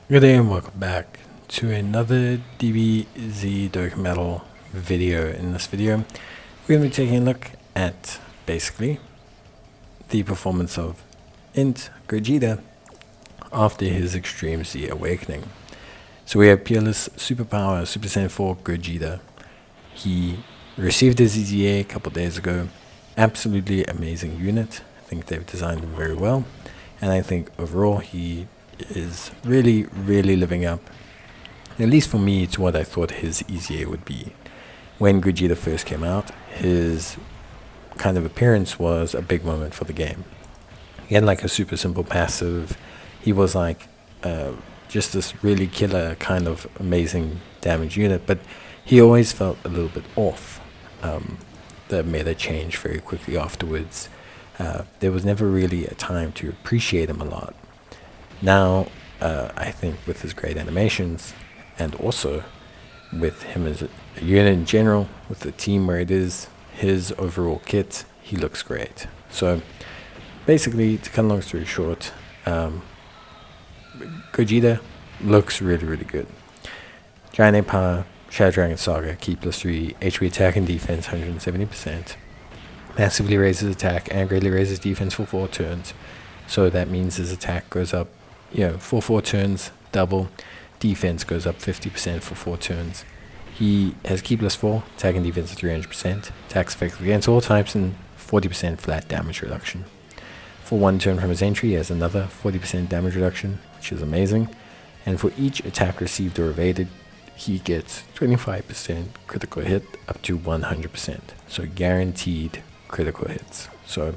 Good day and welcome back to another DBZ Dokkan Battle video. In this video, we're going to be taking a look at basically the performance of INT Gogeta after his Extreme Z Awakening. So we have Peerless Superpower Super Saiyan 4 Gogeta. He received his EZA a couple days ago. Absolutely amazing unit. I think they've designed him very well, and I think overall he is really living up, at least for me, to what I thought his EZA would be. When Gogeta first came out, his kind of appearance was a big moment for the game. He had like a super simple passive. He was like just this really killer kind of amazing damage unit, but he always felt a little bit off. The meta changed very quickly afterwards. There was never really a time to appreciate him a lot. Now, I think with his great animations, and also with him as a unit in general, with the team where it is, his overall kit, he looks great. So, basically, to cut a long story short, Gogeta looks really good. Giant A Power, Shadow Dragon Saga, Key +3, HP attack and defense 170%. Massively raises attack and greatly raises defense for 4 turns. So that means his attack goes up, for 4 turns, double. Defense goes up 50% for 4 turns. He has Key +4, attack and defense of 300%, attacks effective against all types, and 40% flat damage reduction. For 1 turn from his entry, he has another 40% damage reduction, which is amazing. And for each attack received or evaded, he gets 25% critical hit up to 100%. So guaranteed critical hits. So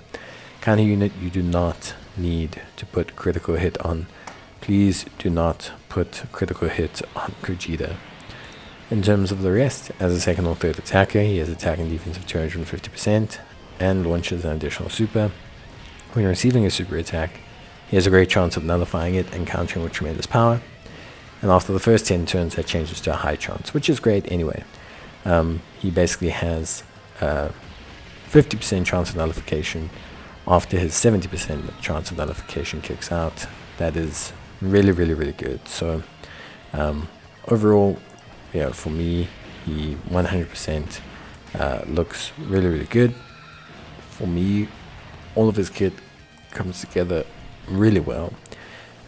kind of unit you do not need to put critical hit on. Please do not put critical hit on Gogeta. In terms of the rest, as a second or third attacker, he has attack and defense of 250% and launches an additional super. When receiving a super attack, he has a great chance of nullifying it and countering with tremendous power. And after the first 10 turns, that changes to a high chance, which is great anyway. He basically has 50% chance of nullification after his 70% chance of nullification kicks out. That is really good. So overall, for me, he 100% looks really good. For me, all of his kit comes together really well,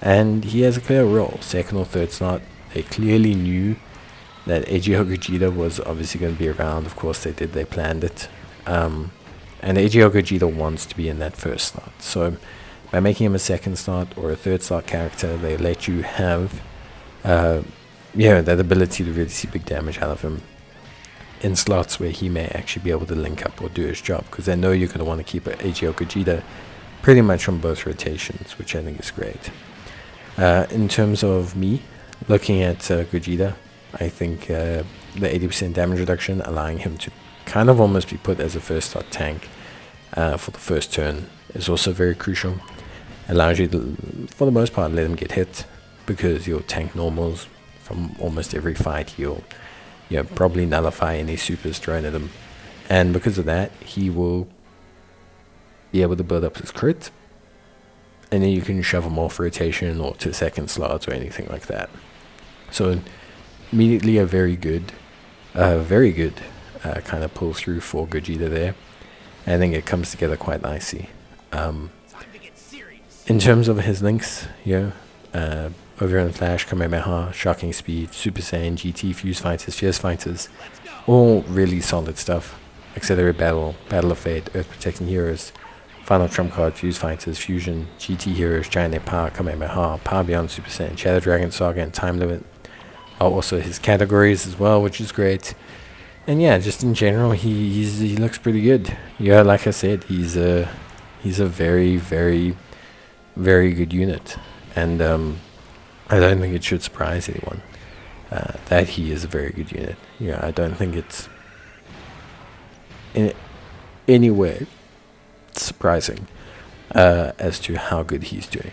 and he has a clear role. Second or third slot, they clearly knew that AGL Gogeta was obviously going to be around. Of course they did, they planned it. And AGL Gogeta wants to be in that first slot. So by making him a second slot or a third slot character, they let you have that ability to really see big damage out of him in slots where he may actually be able to link up or do his job, because they know you're going to want to keep AGL Gogeta pretty much on both rotations, which I think is great. In terms of me looking at Gogeta, I think the 80% damage reduction, allowing him to kind of almost be put as a first slot tank for the first turn, is also very crucial. Allows you to, for the most part, let him get hit, because you'll tank normals from almost every fight. You'll probably nullify any supers thrown at him, and because of that, he will be able to build up his crit, and then you can shove him off rotation or to second slots or anything like that. So immediately a very good kind of pull through for Gogeta there. I think it comes together quite nicely. In terms of his links, Overrun Flash, Kamehameha, Shocking Speed, Super Saiyan, GT, Fuse Fighters, Fierce Fighters, all really solid stuff. Accelerate Battle, Battle of Fate, Earth Protecting Heroes, Final Trump Card, Fuse Fighters, Fusion, GT Heroes, Giant A Power, Kamehameha, Power Beyond Super Saiyan, Shadow Dragon Saga, and Time Limit are also his categories as well, which is great. And just in general, he looks pretty good. Like I said, he's a very good unit, and I don't think it should surprise anyone that he is a very good unit. I don't think it's in any way surprising as to how good he's doing.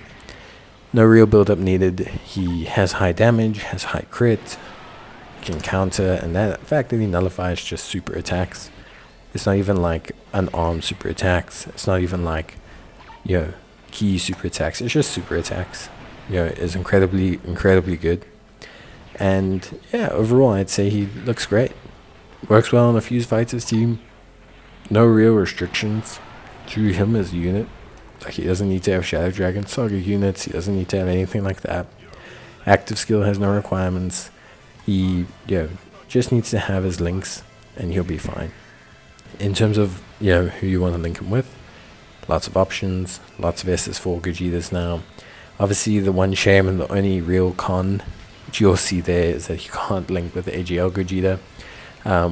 No real build-up needed. He has high damage, has high crit, can counter, and that fact that he nullifies just super attacks. It's not even like unarmed super attacks. It's not even like key super attacks. It's just super attacks. is incredibly good. And yeah, overall, I'd say he looks great. Works well on a Fuse Fighters team. No real restrictions to him as a unit. Like, he doesn't need to have Shadow Dragon Saga units. He doesn't need to have anything like that. Active skill has no requirements. He just needs to have his links, and he'll be fine. In terms of who you want to link him with, lots of options, lots of SS4 Gogetas now. Obviously, the one shame and the only real con which you'll see there is that you can't link with AGL Gogeta,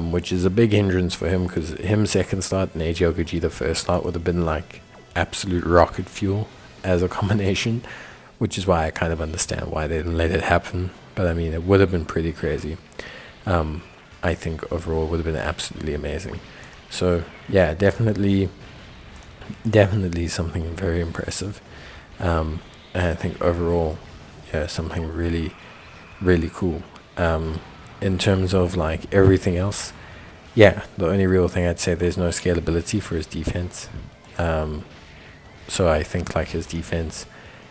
which is a big hindrance for him, because him second slot and AGL Gogeta first slot would have been like absolute rocket fuel as a combination, which is why I kind of understand why they didn't let it happen. But I mean, it would have been pretty crazy. I think overall it would have been absolutely amazing. So yeah, definitely something very impressive. And I think overall, something really cool. In terms of like everything else, the only real thing I'd say, there's no scalability for his defense. So I think like his defense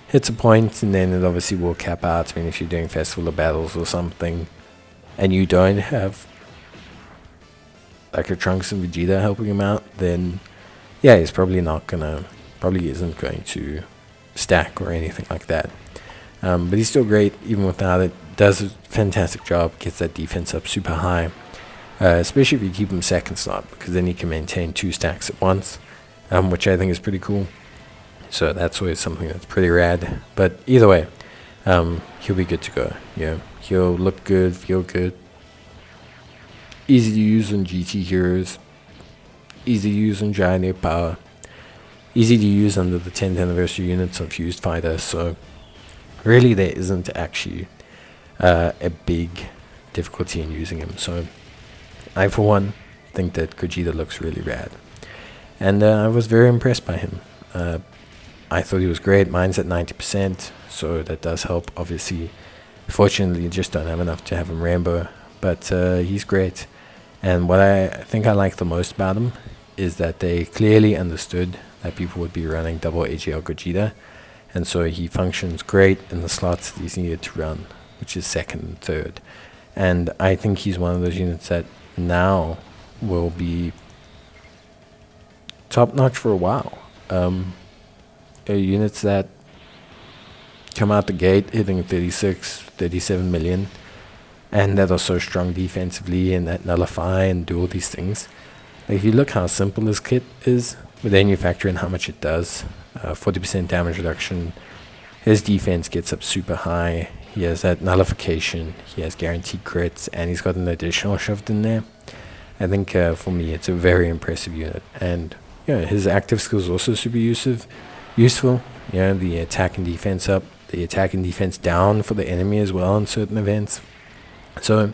hits a point, and then it obviously will cap out. I mean, if you're doing Festival of Battles or something, and you don't have like a Trunks and Vegeta helping him out, then he's probably isn't going to stack or anything like that. But he's still great even without it. Does a fantastic job, gets that defense up super high, especially if you keep him second slot, because then he can maintain 2 stacks at once, which I think is pretty cool. So that's always something that's pretty rad. But either way, he'll be good to go. He'll look good, feel good. Easy to use on GT Heroes. Easy to use on Giant Air Power. Easy to use under the 10th anniversary units of Fused Fighter. So really there isn't actually a big difficulty in using him. So I, for one, think that Gogeta looks really rad. And I was very impressed by him. I thought he was great. Mine's at 90%, so that does help, obviously. Fortunately, you just don't have enough to have him Rainbow, but he's great. And what I think I like the most about him is that they clearly understood that people would be running double AGL Gogeta, and so he functions great in the slots that he's needed to run, which is second and third. And I think he's one of those units that now will be top-notch for a while. Units that come out the gate hitting 36, 37 million, and that are so strong defensively, and that nullify and do all these things. Like, if you look how simple this kit is, but then you factor in how much it does, 40% damage reduction, his defense gets up super high, he has that nullification, he has guaranteed crits, and he's got an additional shoved in there. I think for me it's a very impressive unit. And his active skills also super useful. The attack and defense up, the attack and defense down for the enemy as well in certain events. So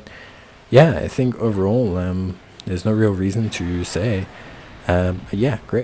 I think overall there's no real reason to say, great.